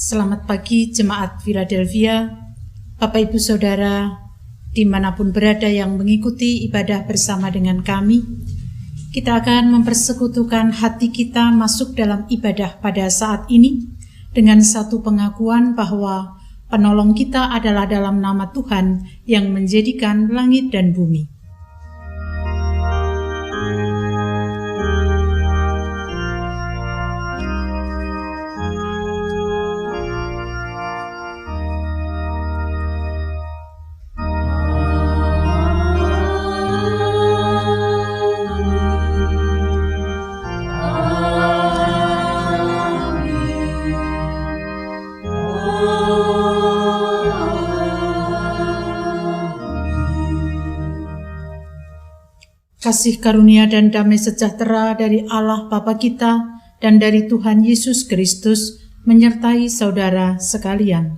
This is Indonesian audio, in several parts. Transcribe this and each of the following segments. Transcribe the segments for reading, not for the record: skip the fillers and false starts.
Selamat pagi Jemaat Philadelphia, Bapak Ibu Saudara, dimanapun berada yang mengikuti ibadah bersama dengan kami. Kita akan mempersekutukan hati kita masuk dalam ibadah pada saat ini dengan satu pengakuan bahwa penolong kita adalah dalam nama Tuhan yang menjadikan langit dan bumi. Kasih karunia dan damai sejahtera dari Allah Bapa kita dan dari Tuhan Yesus Kristus menyertai saudara sekalian.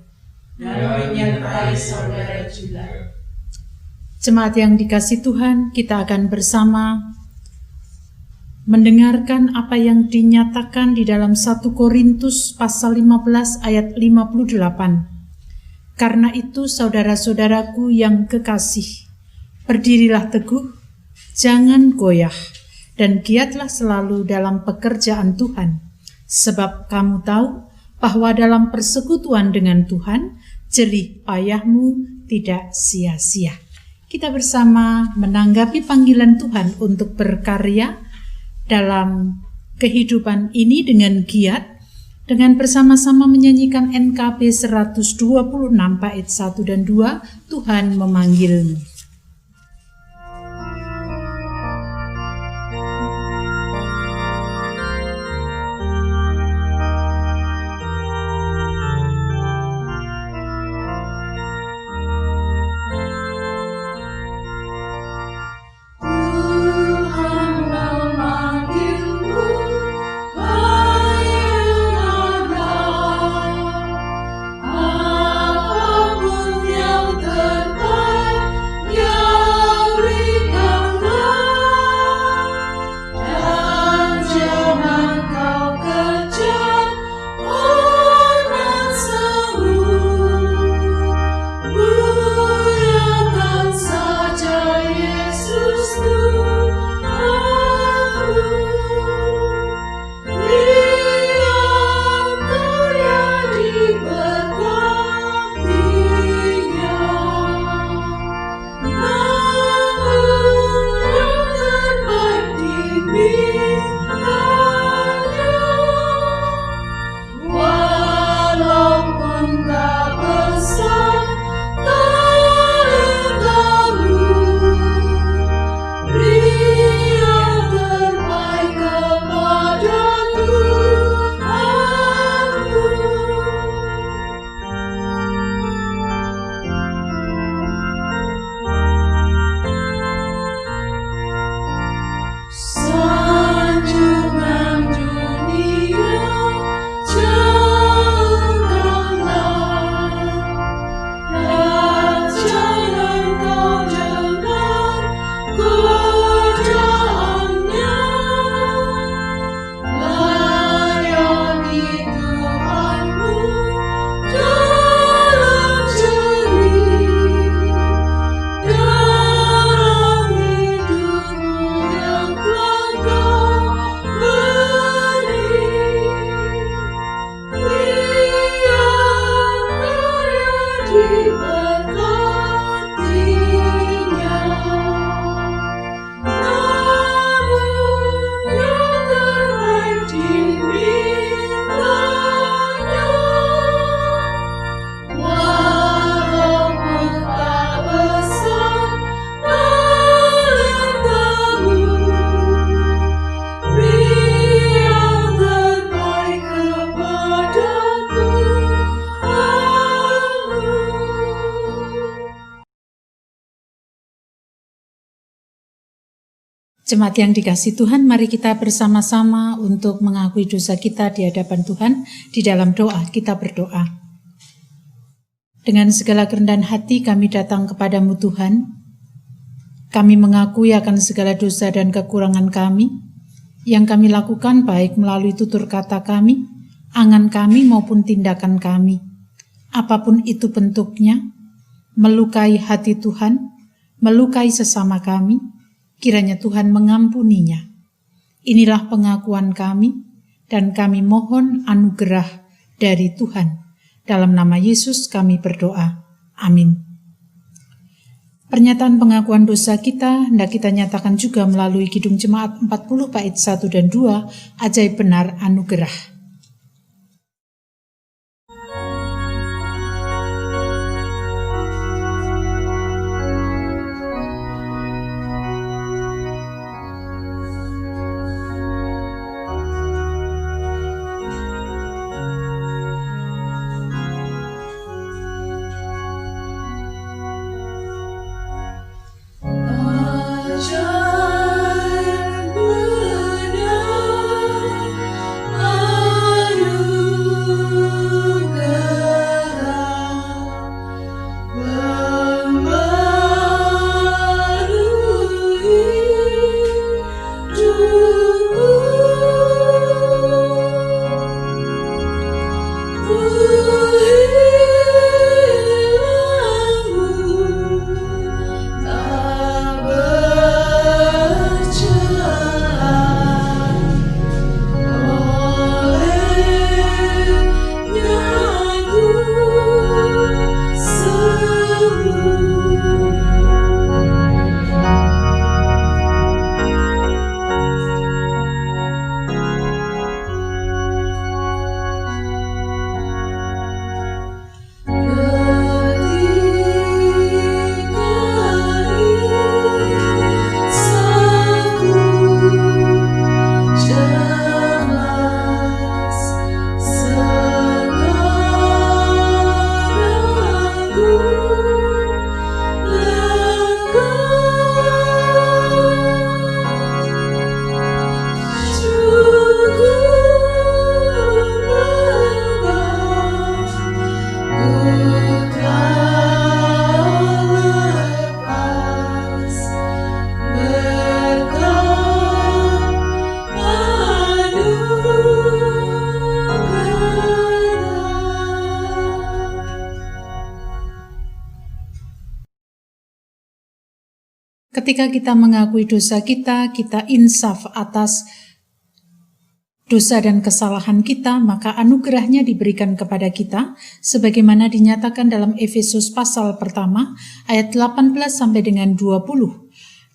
Dan menyertai saudara juga. Jemaat yang dikasihi Tuhan, kita akan bersama mendengarkan apa yang dinyatakan di dalam 1 Korintus pasal 15 ayat 58. Karena itu saudara-saudaraku yang kekasih, berdirilah teguh, jangan goyah, dan giatlah selalu dalam pekerjaan Tuhan, sebab kamu tahu bahwa dalam persekutuan dengan Tuhan, jerih payahmu tidak sia-sia. Kita bersama menanggapi panggilan Tuhan untuk berkarya dalam kehidupan ini dengan giat, dengan bersama-sama menyanyikan NKB 126 bait 1 dan 2, Tuhan memanggilmu. Jemaat yang dikasihi Tuhan, mari kita bersama-sama untuk mengakui dosa kita di hadapan Tuhan. Di dalam doa, kita berdoa. Dengan segala kerendahan hati kami datang kepadamu Tuhan. Kami mengakui akan segala dosa dan kekurangan kami, yang kami lakukan baik melalui tutur kata kami, angan kami maupun tindakan kami, apapun itu bentuknya, melukai hati Tuhan, melukai sesama kami, kiranya Tuhan mengampuninya. Inilah pengakuan kami, dan kami mohon anugerah dari Tuhan. Dalam nama Yesus kami berdoa. Amin. Pernyataan pengakuan dosa kita hendak kita nyatakan juga melalui Kidung Jemaat 40 bait 1 dan 2, ajaib benar anugerah. Ketika kita mengakui dosa kita insaf atas dosa dan kesalahan kita, maka anugerahnya diberikan kepada kita, sebagaimana dinyatakan dalam Efesus pasal pertama, ayat 18 sampai dengan 20.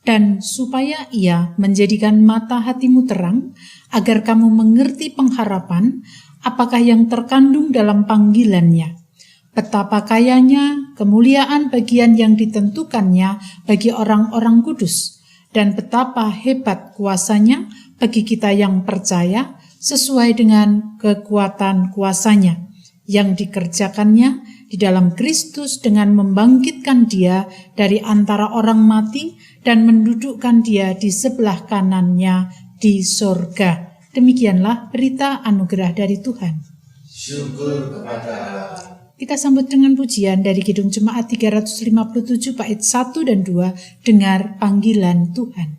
Dan supaya ia menjadikan mata hatimu terang, agar kamu mengerti pengharapan, apakah yang terkandung dalam panggilannya. Betapa kayanya kemuliaan bagian yang ditentukannya bagi orang-orang kudus, dan betapa hebat kuasanya bagi kita yang percaya sesuai dengan kekuatan kuasanya yang dikerjakannya di dalam Kristus dengan membangkitkan dia dari antara orang mati dan mendudukkan dia di sebelah kanannya di sorga. Demikianlah berita anugerah dari Tuhan. Syukur kepada Allah. Kita sambut dengan pujian dari Kidung Jemaat 357 bait 1 dan 2, dengar panggilan Tuhan.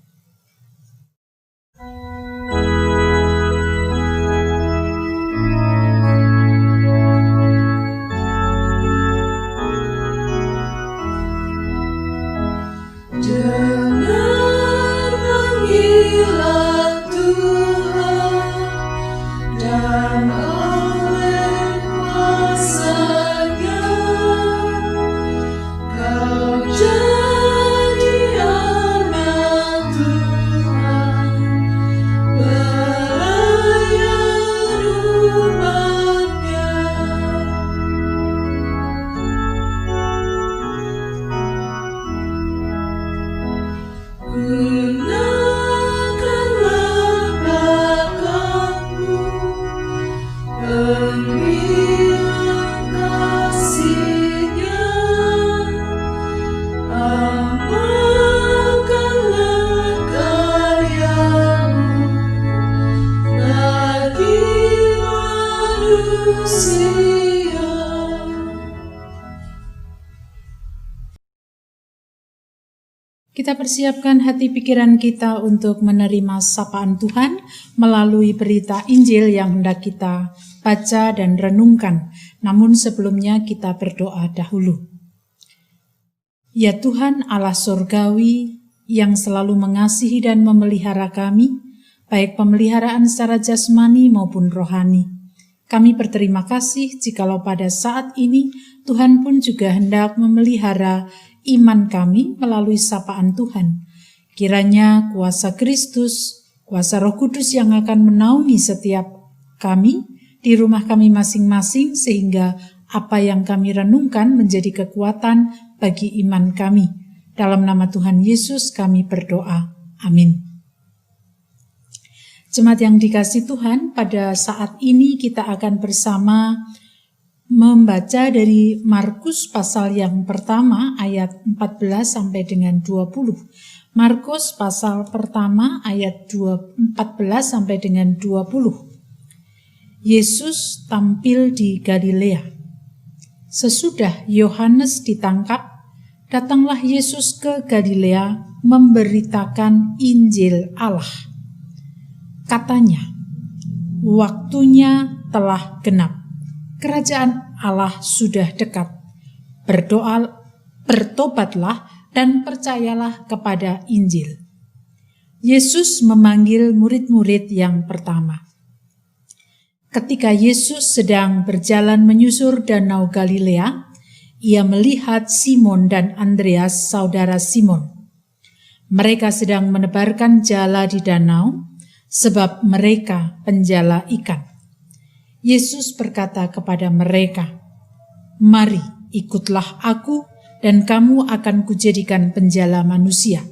Kau jadi anak Kita persiapkan hati pikiran kita untuk menerima sapaan Tuhan melalui berita Injil yang hendak kita baca dan renungkan. Namun sebelumnya kita berdoa dahulu. Ya Tuhan Allah Surgawi yang selalu mengasihi dan memelihara kami, baik pemeliharaan secara jasmani maupun rohani. Kami berterima kasih jikalau pada saat ini Tuhan pun juga hendak memelihara iman kami melalui sapaan Tuhan. Kiranya kuasa Kristus, kuasa Roh Kudus yang akan menaungi setiap kami di rumah kami masing-masing, sehingga apa yang kami renungkan menjadi kekuatan bagi iman kami. Dalam nama Tuhan Yesus kami berdoa. Amin. Jemaat yang dikasihi Tuhan, pada saat ini kita akan bersama membaca dari Markus pasal yang pertama ayat 14 sampai dengan 20. Markus pasal pertama ayat 14 sampai dengan 20. Yesus tampil di Galilea. Sesudah Yohanes ditangkap, datanglah Yesus ke Galilea memberitakan Injil Allah. Katanya, waktunya telah genap. Kerajaan Allah sudah dekat. Bertobatlah dan percayalah kepada Injil. Yesus memanggil murid-murid yang pertama. Ketika Yesus sedang berjalan menyusur danau Galilea, ia melihat Simon dan Andreas, saudara Simon. Mereka sedang menebarkan jala di danau, sebab mereka penjala ikan. Yesus berkata kepada mereka, "Mari, ikutlah aku, dan kamu akan kujadikan penjala manusia."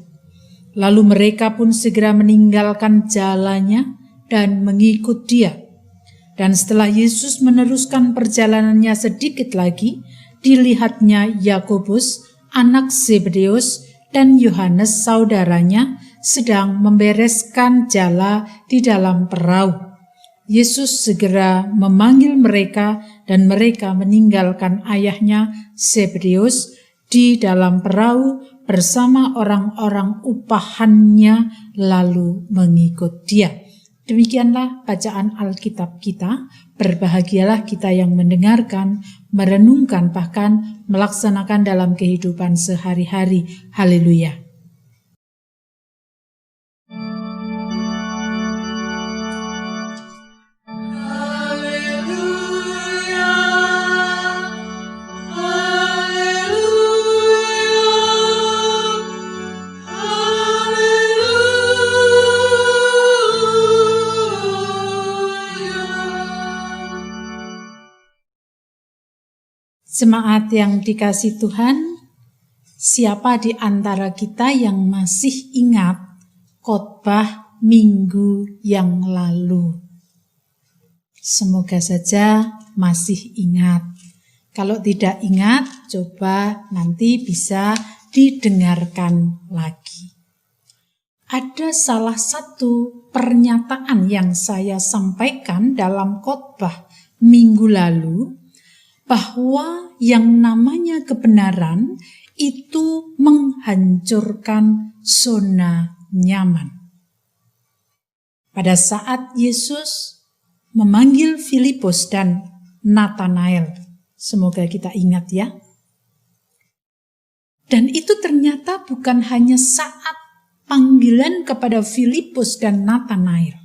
Lalu mereka pun segera meninggalkan jalannya dan mengikut dia. Dan setelah Yesus meneruskan perjalanannya sedikit lagi, dilihatnya Yakobus, anak Zebedeus, dan Yohanes saudaranya sedang membereskan jala di dalam perahu. Yesus segera memanggil mereka dan mereka meninggalkan ayahnya Zebedeus di dalam perahu bersama orang-orang upahannya lalu mengikut dia. Demikianlah bacaan Alkitab kita. Berbahagialah kita yang mendengarkan, merenungkan, bahkan melaksanakan dalam kehidupan sehari-hari. Haleluya. Jemaat yang dikasihi Tuhan, siapa di antara kita yang masih ingat khotbah minggu yang lalu? Semoga saja masih ingat. Kalau tidak ingat, coba nanti bisa didengarkan lagi. Ada salah satu pernyataan yang saya sampaikan dalam khotbah minggu lalu, bahwa yang namanya kebenaran itu menghancurkan zona nyaman. Pada saat Yesus memanggil Filipus dan Nathanael, semoga kita ingat ya. Dan itu ternyata bukan hanya saat panggilan kepada Filipus dan Nathanael,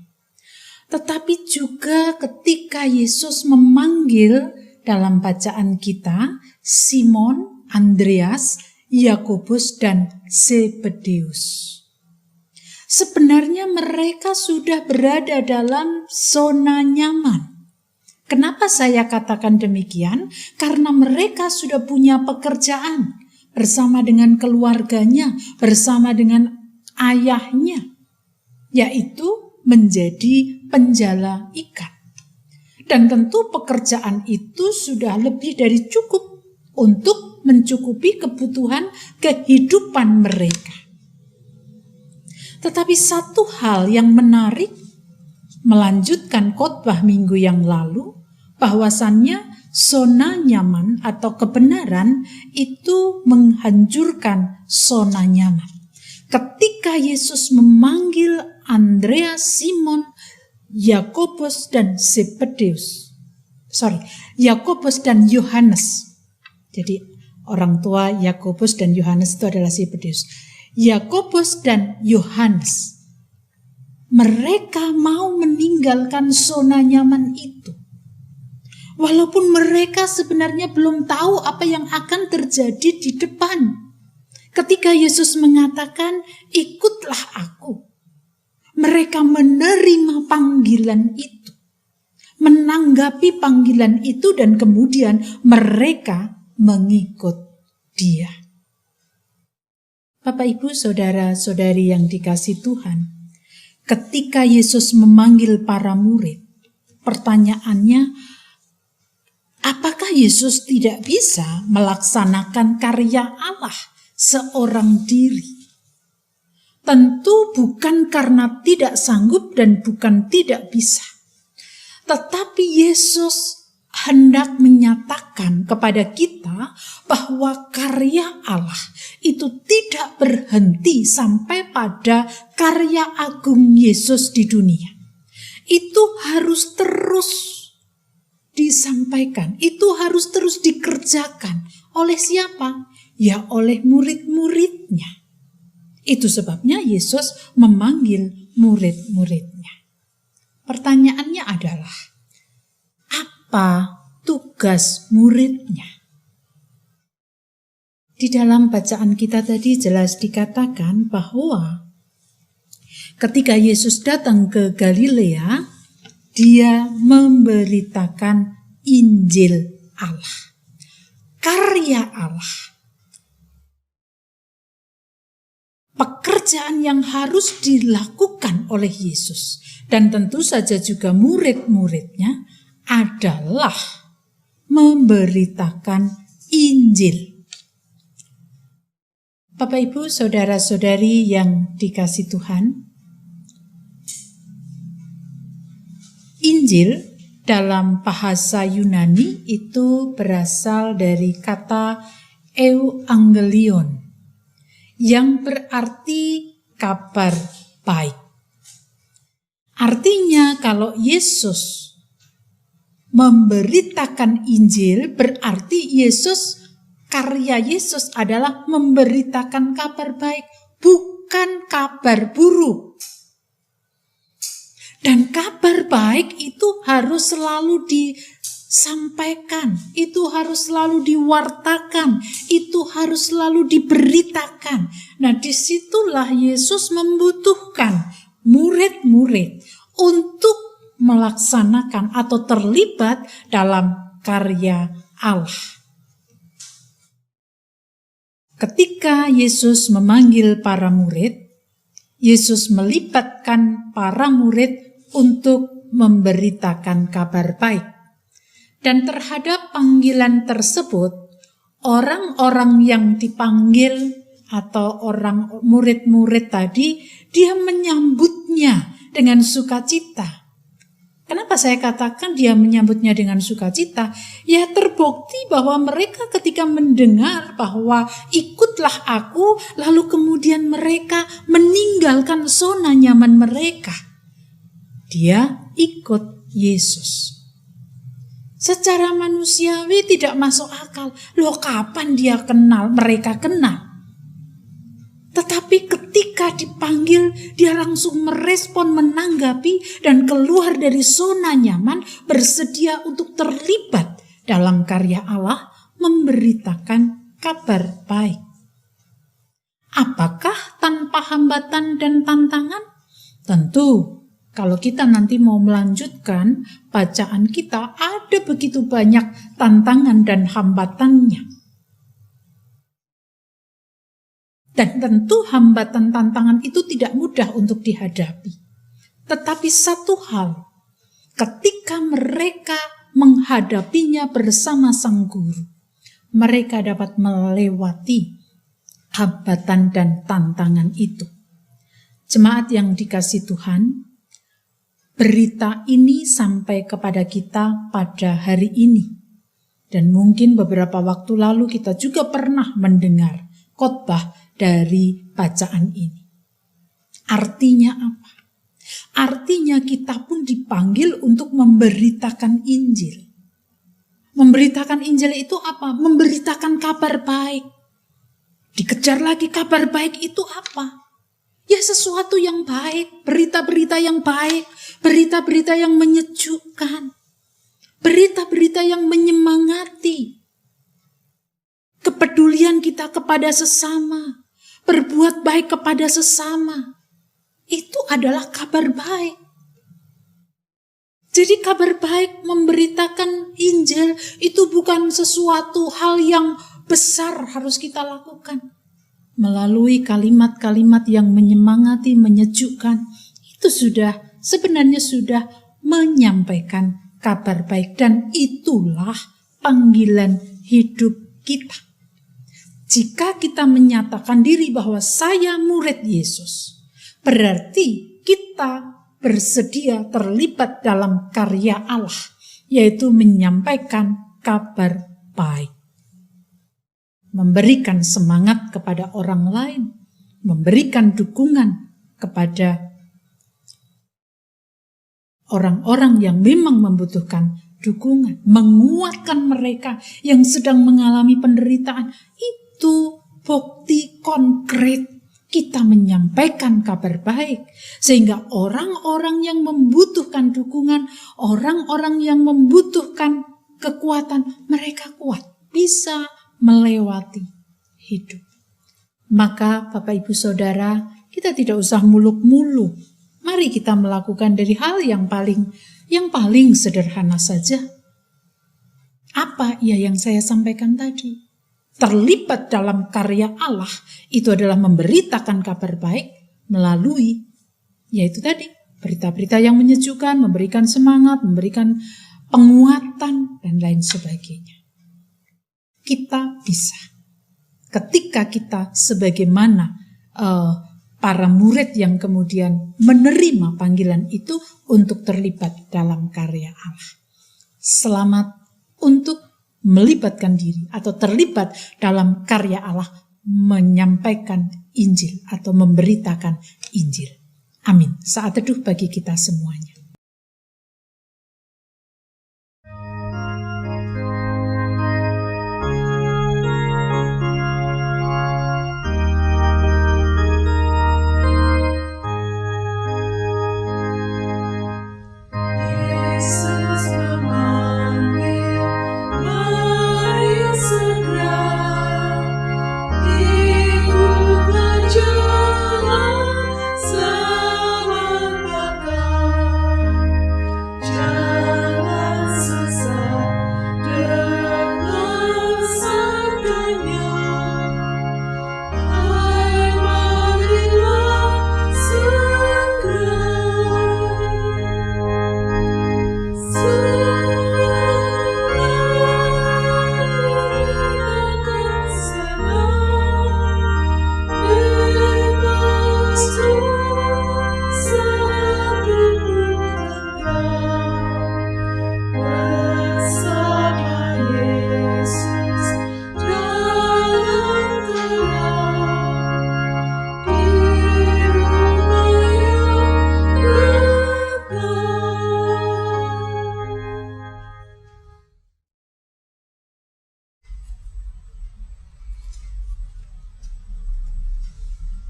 tetapi juga ketika Yesus memanggil dalam bacaan kita, Simon, Andreas, Yakobus, dan Zebedeus. Sebenarnya mereka sudah berada dalam zona nyaman. Kenapa saya katakan demikian? Karena mereka sudah punya pekerjaan bersama dengan keluarganya, bersama dengan ayahnya, yaitu menjadi penjala ikan. Dan tentu pekerjaan itu sudah lebih dari cukup untuk mencukupi kebutuhan kehidupan mereka. Tetapi satu hal yang menarik melanjutkan khotbah minggu yang lalu, bahwasannya zona nyaman atau kebenaran itu menghancurkan zona nyaman. Ketika Yesus memanggil Andreas, Simon, Yakobus dan Yakobus dan Yohanes. Jadi orang tua Yakobus dan Yohanes itu adalah Zebedeus. Yakobus dan Yohanes, mereka mau meninggalkan zona nyaman itu. Walaupun mereka sebenarnya belum tahu apa yang akan terjadi di depan. Ketika Yesus mengatakan, ikutlah aku. Mereka menerima panggilan itu. Menanggapi panggilan itu dan kemudian mereka mengikut Dia. Bapak, Ibu, saudara-saudari yang dikasihi Tuhan, ketika Yesus memanggil para murid, pertanyaannya, apakah Yesus tidak bisa melaksanakan karya Allah seorang diri? Tentu bukan karena tidak sanggup dan bukan tidak bisa. Tetapi Yesus hendak menyatakan kepada kita bahwa karya Allah itu tidak berhenti sampai pada karya agung Yesus di dunia. Itu harus terus disampaikan, itu harus terus dikerjakan. Oleh siapa? Ya oleh murid-muridnya. Itu sebabnya Yesus memanggil murid-muridnya. Pertanyaannya adalah, apa tugas muridnya? Di dalam bacaan kita tadi jelas dikatakan bahwa ketika Yesus datang ke Galilea, Dia memberitakan Injil Allah, karya Allah. Pekerjaan yang harus dilakukan oleh Yesus dan tentu saja juga murid-muridnya adalah memberitakan Injil. Bapak, Ibu, saudara-saudari yang dikasihi Tuhan, Injil dalam bahasa Yunani itu berasal dari kata euangelion, yang berarti kabar baik. Artinya kalau Yesus memberitakan Injil, berarti karya Yesus adalah memberitakan kabar baik, bukan kabar buruk. Dan kabar baik itu harus selalu disampaikan, itu harus selalu diwartakan, itu harus selalu diberitakan. Nah, disitulah Yesus membutuhkan murid-murid untuk melaksanakan atau terlibat dalam karya Allah. Ketika Yesus memanggil para murid, Yesus melibatkan para murid untuk memberitakan kabar baik. Dan terhadap panggilan tersebut, orang-orang yang dipanggil atau orang murid-murid tadi, dia menyambutnya dengan sukacita. Kenapa saya katakan dia menyambutnya dengan sukacita? Ya, terbukti bahwa mereka ketika mendengar bahwa ikutlah aku, lalu kemudian mereka meninggalkan zona nyaman mereka. Dia ikut Yesus. Secara manusiawi tidak masuk akal. Loh, kapan dia kenal? Mereka kenal. Tetapi ketika dipanggil, dia langsung merespon, menanggapi, dan keluar dari zona nyaman, bersedia untuk terlibat dalam karya Allah, memberitakan kabar baik. Apakah tanpa hambatan dan tantangan? Tentu. Kalau kita nanti mau melanjutkan bacaan kita, ada begitu banyak tantangan dan hambatannya. Dan tentu hambatan tantangan itu tidak mudah untuk dihadapi. Tetapi satu hal, ketika mereka menghadapinya bersama Sang Guru, mereka dapat melewati hambatan dan tantangan itu. Jemaat yang dikasihi Tuhan, berita ini sampai kepada kita pada hari ini. Dan mungkin beberapa waktu lalu kita juga pernah mendengar khotbah dari bacaan ini. Artinya apa? Artinya kita pun dipanggil untuk memberitakan Injil. Memberitakan Injil itu apa? Memberitakan kabar baik. Dikejar lagi, kabar baik itu apa? Ya sesuatu yang baik, berita-berita yang baik, berita-berita yang menyejukkan, berita-berita yang menyemangati. Kepedulian kita kepada sesama, berbuat baik kepada sesama, itu adalah kabar baik. Jadi kabar baik memberitakan Injil itu bukan sesuatu hal yang besar harus kita lakukan. Melalui kalimat-kalimat yang menyemangati, menyejukkan, itu sebenarnya sudah menyampaikan kabar baik. Dan itulah panggilan hidup kita. Jika kita menyatakan diri bahwa saya murid Yesus, berarti kita bersedia terlibat dalam karya Allah, yaitu menyampaikan kabar baik. Memberikan semangat kepada orang lain, memberikan dukungan kepada orang-orang yang memang membutuhkan dukungan, menguatkan mereka yang sedang mengalami penderitaan. Itu bukti konkret kita menyampaikan kabar baik, sehingga orang-orang yang membutuhkan dukungan, orang-orang yang membutuhkan kekuatan, mereka kuat, bisa melewati hidup. Maka Bapak Ibu Saudara, kita tidak usah muluk-muluk. Mari kita melakukan dari hal yang paling sederhana saja. Apa ya yang saya sampaikan tadi? Terlibat dalam karya Allah itu adalah memberitakan kabar baik melalui yaitu tadi berita-berita yang menyejukkan, memberikan semangat, memberikan penguatan dan lain sebagainya. Kita bisa. Ketika kita sebagaimana para murid yang kemudian menerima panggilan itu untuk terlibat dalam karya Allah. Selamat untuk melibatkan diri atau terlibat dalam karya Allah, menyampaikan Injil atau memberitakan Injil. Amin. Saat teduh bagi kita semuanya.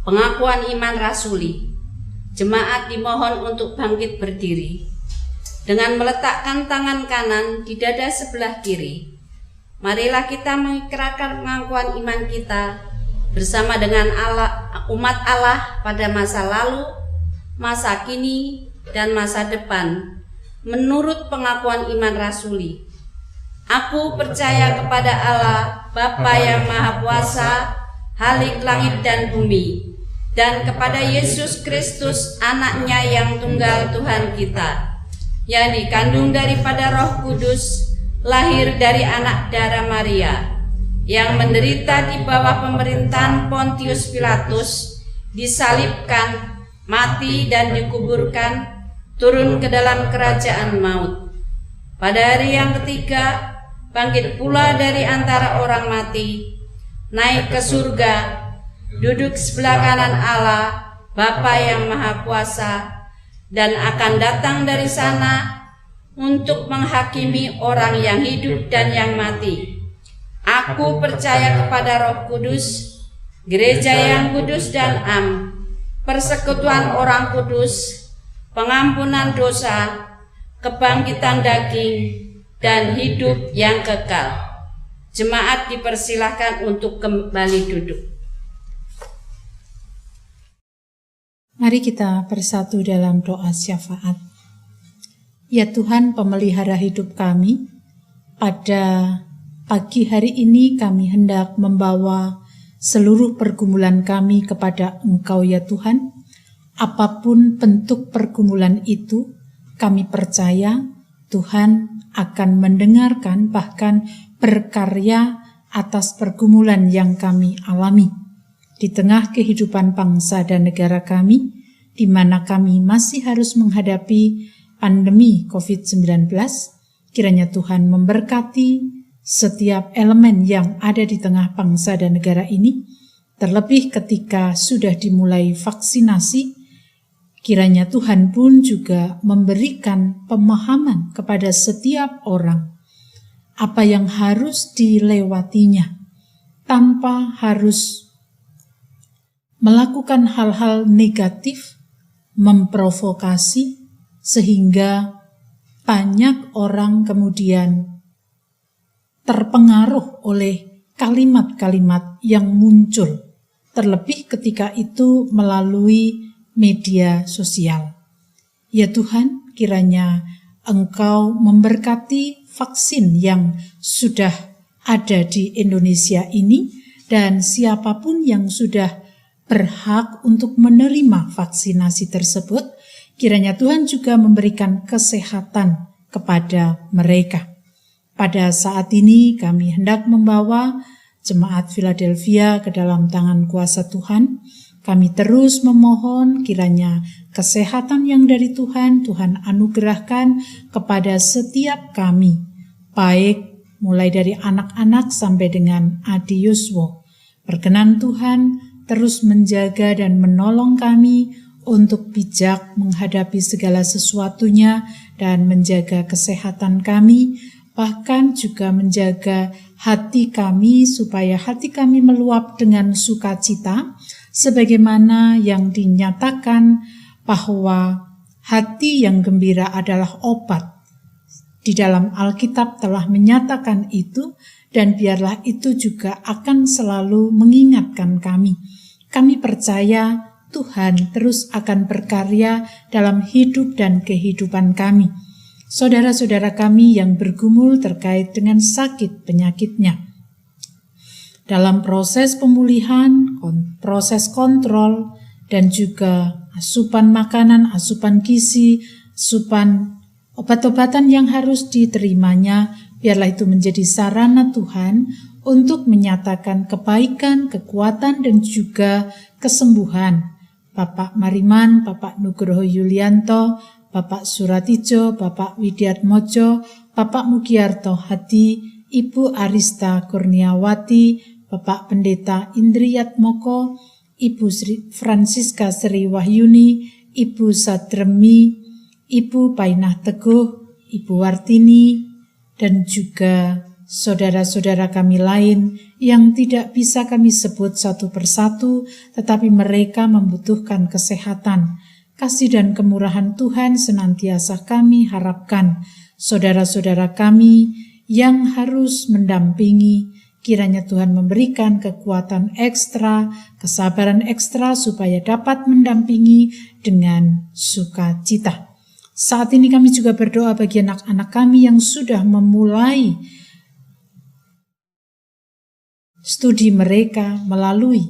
Pengakuan iman rasuli. Jemaat dimohon untuk bangkit berdiri dengan meletakkan tangan kanan di dada sebelah kiri. Marilah kita mengikrarkan pengakuan iman kita bersama dengan umat Allah pada masa lalu, masa kini, dan masa depan menurut pengakuan iman rasuli. Aku percaya kepada Allah, Bapa yang Maha Kuasa, Khalik langit dan bumi, dan kepada Yesus Kristus, Anaknya yang tunggal Tuhan kita, yang dikandung daripada Roh Kudus, lahir dari anak darah Maria, yang menderita di bawah pemerintahan Pontius Pilatus, disalibkan, mati dan dikuburkan, turun ke dalam kerajaan maut. Pada hari yang ketiga, bangkit pula dari antara orang mati, naik ke surga, duduk sebelah kanan Allah, Bapa yang Maha Kuasa, dan akan datang dari sana untuk menghakimi orang yang hidup dan yang mati. Aku percaya kepada Roh Kudus, gereja yang kudus dan am, persekutuan orang kudus, pengampunan dosa, kebangkitan daging, dan hidup yang kekal. Jemaat dipersilahkan untuk kembali duduk. Mari kita bersatu dalam doa syafaat. Ya Tuhan, pemelihara hidup kami, pada pagi hari ini kami hendak membawa seluruh pergumulan kami kepada Engkau ya Tuhan. Apapun bentuk pergumulan itu, kami percaya Tuhan akan mendengarkan, bahkan berkarya atas pergumulan yang kami alami. Di tengah kehidupan bangsa dan negara kami, di mana kami masih harus menghadapi pandemi COVID-19, kiranya Tuhan memberkati setiap elemen yang ada di tengah bangsa dan negara ini, terlebih ketika sudah dimulai vaksinasi, kiranya Tuhan pun juga memberikan pemahaman kepada setiap orang apa yang harus dilewatinya, tanpa harus melakukan hal-hal negatif, memprovokasi, sehingga banyak orang kemudian terpengaruh oleh kalimat-kalimat yang muncul, terlebih ketika itu melalui media sosial. Ya Tuhan, kiranya Engkau memberkati vaksin yang sudah ada di Indonesia ini, dan siapapun yang sudah berhak untuk menerima vaksinasi tersebut, kiranya Tuhan juga memberikan kesehatan kepada mereka. Pada saat ini kami hendak membawa Jemaat Philadelphia ke dalam tangan kuasa Tuhan. Kami terus memohon kiranya kesehatan yang dari Tuhan, Tuhan anugerahkan kepada setiap kami, baik mulai dari anak-anak sampai dengan Adi Yuswo. Berkenan Tuhan terus menjaga dan menolong kami untuk bijak menghadapi segala sesuatunya dan menjaga kesehatan kami, bahkan juga menjaga hati kami supaya hati kami meluap dengan sukacita, sebagaimana yang dinyatakan bahwa hati yang gembira adalah obat. Di dalam Alkitab telah menyatakan itu, dan biarlah itu juga akan selalu mengingatkan kami. Kami percaya Tuhan terus akan berkarya dalam hidup dan kehidupan kami. Saudara-saudara kami yang bergumul terkait dengan sakit penyakitnya, dalam proses pemulihan, proses kontrol, dan juga asupan makanan, asupan gizi, asupan obat-obatan yang harus diterimanya, biarlah itu menjadi sarana Tuhan untuk menyatakan kebaikan, kekuatan, dan juga kesembuhan. Bapak Mariman, Bapak Nugroho Yulianto, Bapak Suratijo, Bapak Widiatmojo, Bapak Mugiarto Hadi, Ibu Arista Kurniawati, Bapak Pendeta Indriyatmoko, Ibu Sri Francisca Sri Wahyuni, Ibu Sadremi, Ibu Painah Teguh, Ibu Wartini, dan juga saudara-saudara kami lain yang tidak bisa kami sebut satu persatu, tetapi mereka membutuhkan kesehatan. Kasih dan kemurahan Tuhan senantiasa kami harapkan. Saudara-saudara kami yang harus mendampingi, kiranya Tuhan memberikan kekuatan ekstra, kesabaran ekstra supaya dapat mendampingi dengan sukacita. Saat ini kami juga berdoa bagi anak-anak kami yang sudah memulai studi mereka melalui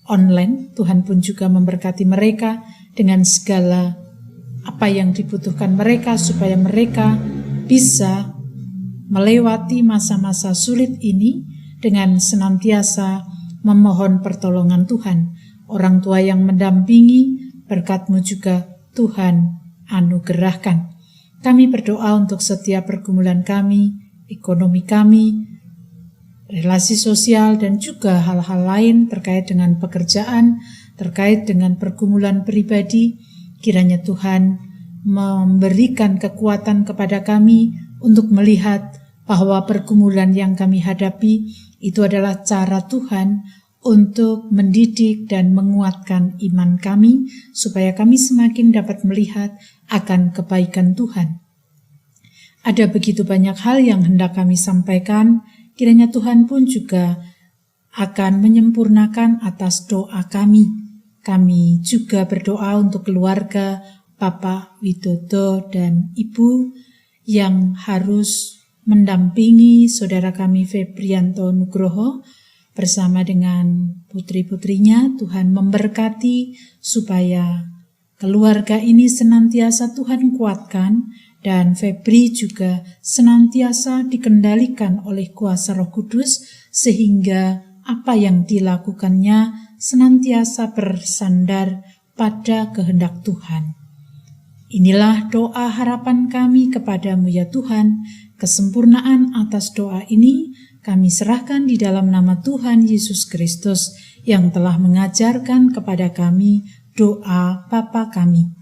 online. Tuhan pun juga memberkati mereka dengan segala apa yang dibutuhkan mereka supaya mereka bisa melewati masa-masa sulit ini dengan senantiasa memohon pertolongan Tuhan. Orang tua yang mendampingi, berkat-Mu juga Tuhan anugerahkan. Kami berdoa untuk setiap pergumulan kami, ekonomi kami, relasi sosial, dan juga hal-hal lain terkait dengan pekerjaan, terkait dengan pergumulan pribadi. Kiranya Tuhan memberikan kekuatan kepada kami untuk melihat bahwa pergumulan yang kami hadapi itu adalah cara Tuhan untuk mendidik dan menguatkan iman kami, supaya kami semakin dapat melihat akan kebaikan Tuhan. Ada begitu banyak hal yang hendak kami sampaikan, kiranya Tuhan pun juga akan menyempurnakan atas doa kami. Kami juga berdoa untuk keluarga Bapak Widodo dan Ibu yang harus mendampingi saudara kami Febrianto Nugroho bersama dengan putri-putrinya. Tuhan memberkati supaya keluarga ini senantiasa Tuhan kuatkan, dan Febri juga senantiasa dikendalikan oleh kuasa Roh Kudus, sehingga apa yang dilakukannya senantiasa bersandar pada kehendak Tuhan. Inilah doa harapan kami kepadamu ya Tuhan. Kesempurnaan atas doa ini kami serahkan di dalam nama Tuhan Yesus Kristus yang telah mengajarkan kepada kami doa Bapa kami.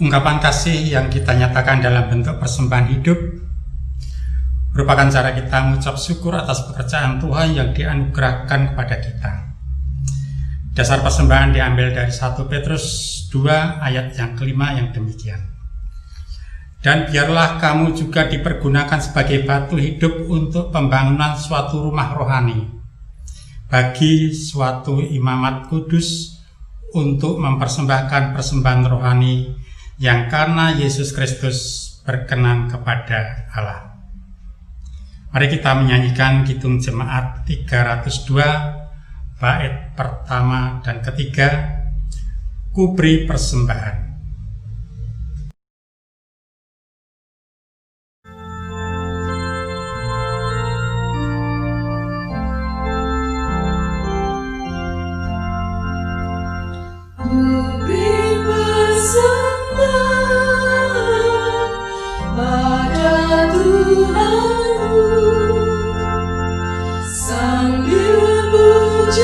Ungkapan kasih yang kita nyatakan dalam bentuk persembahan hidup merupakan cara kita mengucap syukur atas pekerjaan Tuhan yang dianugerahkan kepada kita. Dasar persembahan diambil dari 1 Petrus 2 ayat yang kelima yang demikian. Dan biarlah kamu juga dipergunakan sebagai batu hidup untuk pembangunan suatu rumah rohani, bagi suatu imamat kudus, untuk mempersembahkan persembahan rohani yang karena Yesus Kristus berkenan kepada Allah. Mari kita menyanyikan Kidung Jemaat 302 bait pertama dan ketiga, Ku beri persembahan. Sambil puji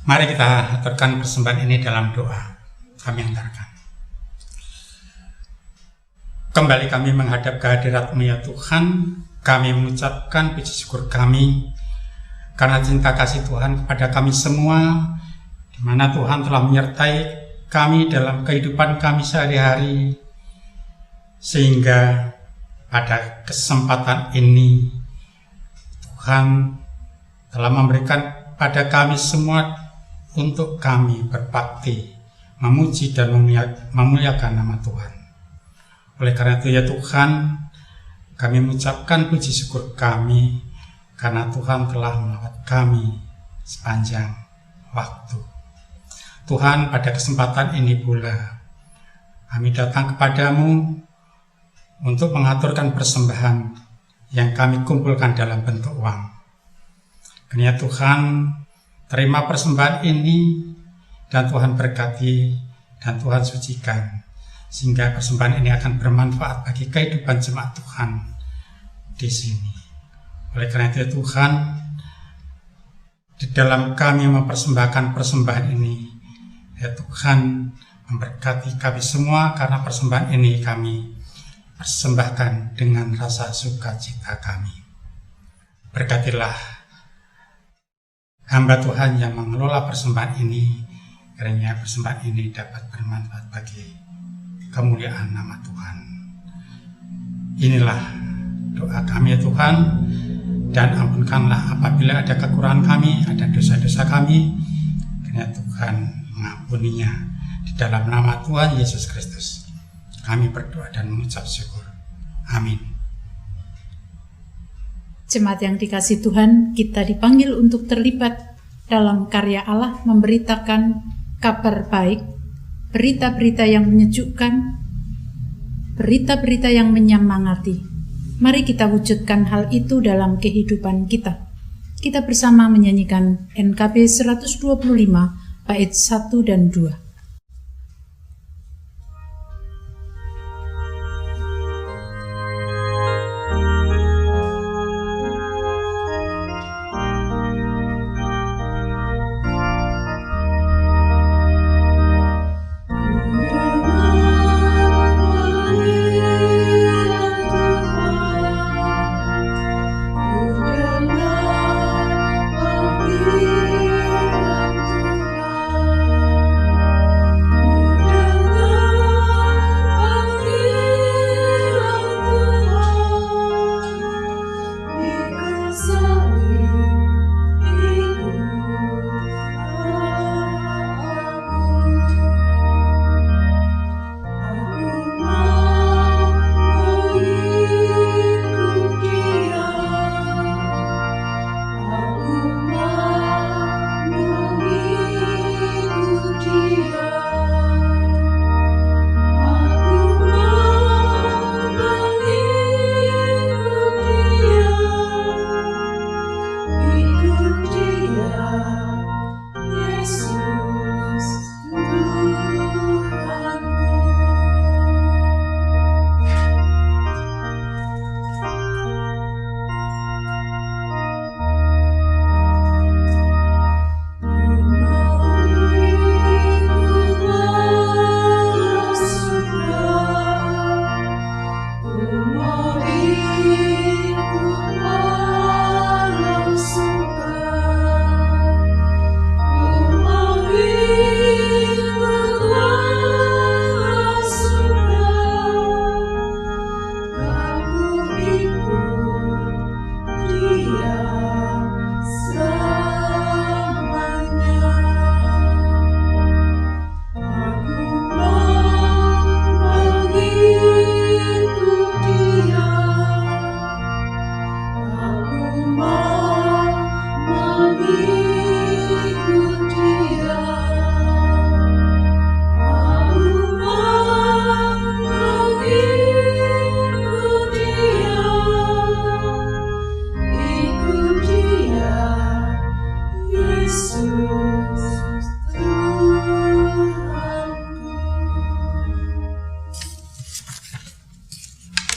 Mari kita aturkan persembahan ini dalam doa. Kami antarkan. Kembali kami menghadap kehadirat-Mu ya Tuhan. Kami mengucapkan puji syukur kami karena cinta kasih Tuhan kepada kami semua, di mana Tuhan telah menyertai kami dalam kehidupan kami sehari-hari, sehingga pada kesempatan ini Tuhan telah memberikan pada kami semua untuk kami berbakti, memuji dan memuliakan nama Tuhan. Oleh karena itu ya Tuhan, kami mengucapkan puji syukur kami karena Tuhan telah merawat kami sepanjang waktu. Tuhan, pada kesempatan ini pula kami datang kepadamu untuk mengaturkan persembahan yang kami kumpulkan dalam bentuk uang. Kiranya Tuhan terima persembahan ini dan Tuhan berkati dan Tuhan sucikan, sehingga persembahan ini akan bermanfaat bagi kehidupan jemaat Tuhan di sini. Oleh karena itu Tuhan, di dalam kami mempersembahkan persembahan ini, ya Tuhan memberkati kami semua, karena persembahan ini kami persembahkan dengan rasa sukacita kami. Berkatilah hamba Tuhan yang mengelola persembahan ini, kiranya persembahan ini dapat bermanfaat bagi kemuliaan nama Tuhan. Inilah doa kami ya Tuhan, dan ampunkanlah apabila ada kekurangan kami, ada dosa-dosa kami, kiranya Tuhan mengampuninya. Di dalam nama Tuhan Yesus Kristus kami berdoa dan mengucap syukur. Amin. Jemaat yang dikasihi Tuhan, kita dipanggil untuk terlibat dalam karya Allah, memberitakan kabar baik, berita-berita yang menyejukkan, berita-berita yang menyemangati. Mari kita wujudkan hal itu dalam kehidupan kita. Kita bersama menyanyikan NKB 125 bait 1 dan 2.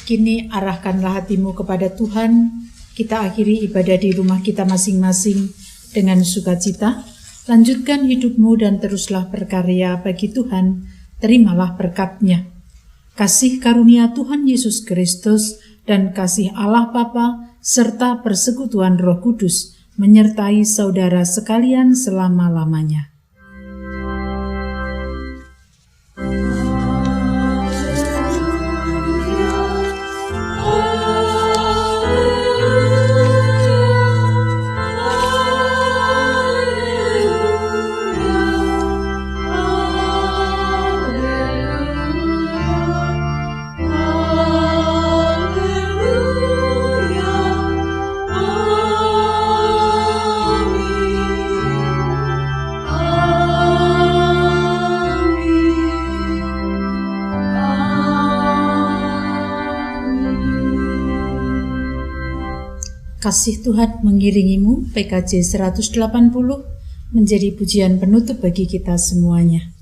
Kini arahkanlah hatimu kepada Tuhan. Kita akhiri ibadah di rumah kita masing-masing dengan sukacita. Lanjutkan hidupmu dan teruslah berkarya bagi Tuhan, terimalah berkat-Nya. Kasih karunia Tuhan Yesus Kristus dan kasih Allah Bapa serta persekutuan Roh Kudus menyertai saudara sekalian selama-lamanya. Kasih Tuhan mengiringimu, PKJ 180 menjadi pujian penutup bagi kita semuanya.